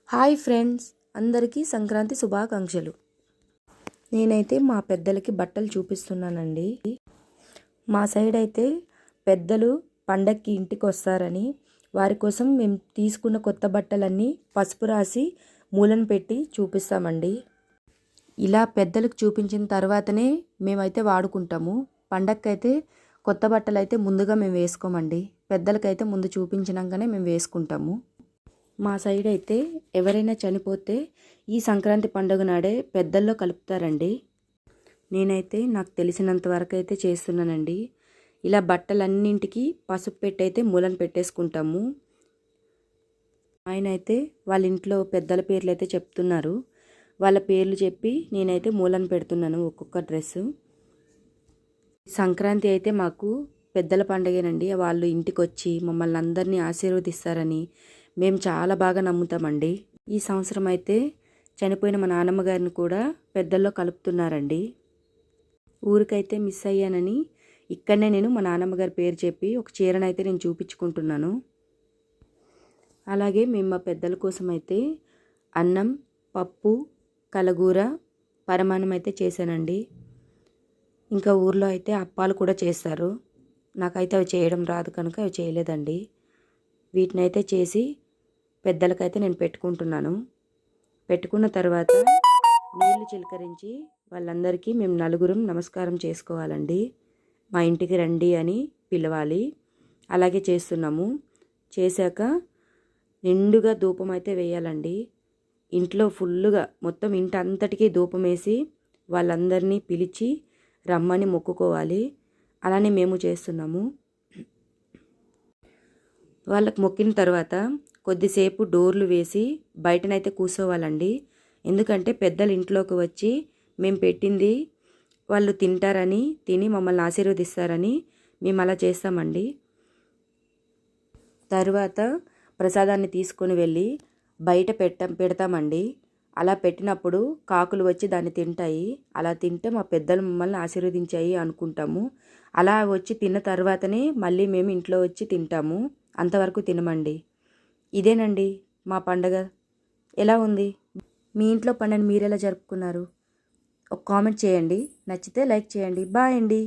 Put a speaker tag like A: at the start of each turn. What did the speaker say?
A: Hi friends, అందరికీ సంక్రాంతి శుభాకాంక్షలు. నేనైతే మా పెద్దలకి బట్టలు చూపిస్తున్నానండి. మా సైడ్ అయితే పెద్దలు పండక్కి ఇంటికి వస్తారని వారి కోసం మేము తీసుకున్న కొత్త బట్టలన్నీ పసుపు రాసి మూలన పెట్టి చూపిస్తామండి. ఇలా పెద్దలకు చూపించిన తర్వాతనే మేమైతే వాడుకుంటాము. పండక్కైతే కొత్త బట్టలు అయితే ముందుగా మేము వేసుకోమండి. పెద్దలకైతే ముందు చూపించినాకనే మేము వేసుకుంటాము. మా సైడ్ అయితే ఎవరైనా చనిపోతే ఈ సంక్రాంతి పండుగ నాడే పెద్దల్లో కలుపుతారండి. నేనైతే నాకు తెలిసినంత వరకు అయితే చేస్తున్నానండి. ఇలా బట్టలన్నింటికి పసుపు పెట్టి అయితే మూలన పెట్టేసుకుంటాము. ఆయన అయితే వాళ్ళ ఇంట్లో పెద్దల పేర్లు అయితే చెప్తున్నారు. వాళ్ళ పేర్లు చెప్పి నేనైతే మూలన పెడుతున్నాను ఒక్కొక్క డ్రెస్సు. సంక్రాంతి అయితే మాకు పెద్దల పండుగేనండి. వాళ్ళు ఇంటికి వచ్చి మమ్మల్ని అందరినీ ఆశీర్వదిస్తారని మేము చాలా బాగా నమ్ముతామండి. ఈ సంవత్సరం అయితే చనిపోయిన మా నాన్నమ్మ గారిని కూడా పెద్దల్లో కలుపుతున్నారండి. ఊరికైతే మిస్ అయ్యానని ఇక్కడనే నేను మా నాన్నమ్మ గారి పేరు చెప్పి ఒక చీరనైతే నేను చూపించుకుంటున్నాను. అలాగే మేము మా పెద్దల కోసం అయితే అన్నం, పప్పు, కలగూర, పరమాన్నం అయితే చేశానండి. ఇంకా ఊర్లో అయితే అప్పాలు కూడా చేస్తారు. నాకైతే అవి చేయడం రాదు కనుక అవి చేయలేదండి. వీటినైతే చేసి పెద్దలకైతే నేను పెట్టుకుంటున్నాను. పెట్టుకున్న తర్వాత నీళ్లు చిలకరించి వాళ్ళందరికీ మేము నలుగురం నమస్కారం చేసుకోవాలండి. మా ఇంటికి రండి అని పిలవాలి. అలాగే చేస్తున్నాము. చేశాక నిండుగా ధూపం అయితే వేయాలండి. ఇంట్లో ఫుల్లుగా మొత్తం ఇంటి అంతటికీ ధూపం వేసి వాళ్ళందరినీ పిలిచి రమ్మని మొక్కుకోవాలి. అలానే మేము చేస్తున్నాము. వాళ్ళకు మొక్కిన తర్వాత కొద్దిసేపు డోర్లు వేసి బయటనైతే కూర్చోవాలండి. ఎందుకంటే పెద్దలు ఇంట్లోకి వచ్చి మేము పెట్టింది వాళ్ళు తింటారని, తిని మమ్మల్ని ఆశీర్వదిస్తారని మేము అలా చేస్తామండి. తర్వాత ప్రసాదాన్ని తీసుకొని వెళ్ళి బయట పెడతామండి. అలా పెట్టినప్పుడు కాకులు వచ్చి దాన్ని తింటాయి. అలా తింటే మా పెద్దలు మమ్మల్ని ఆశీర్వదించాయి అనుకుంటాము. అలా వచ్చి తిన్న తర్వాతనే మళ్ళీ మేము ఇంట్లో వచ్చి తింటాము. అంతవరకు తినమండి. ఇదేనండి మా పండగ. ఎలా ఉంది? మీ ఇంట్లో పండుగను మీరు ఎలా జరుపుకున్నారు? ఒక కామెంట్ చేయండి. నచ్చితే లైక్ చేయండి. బాయ్ అండి.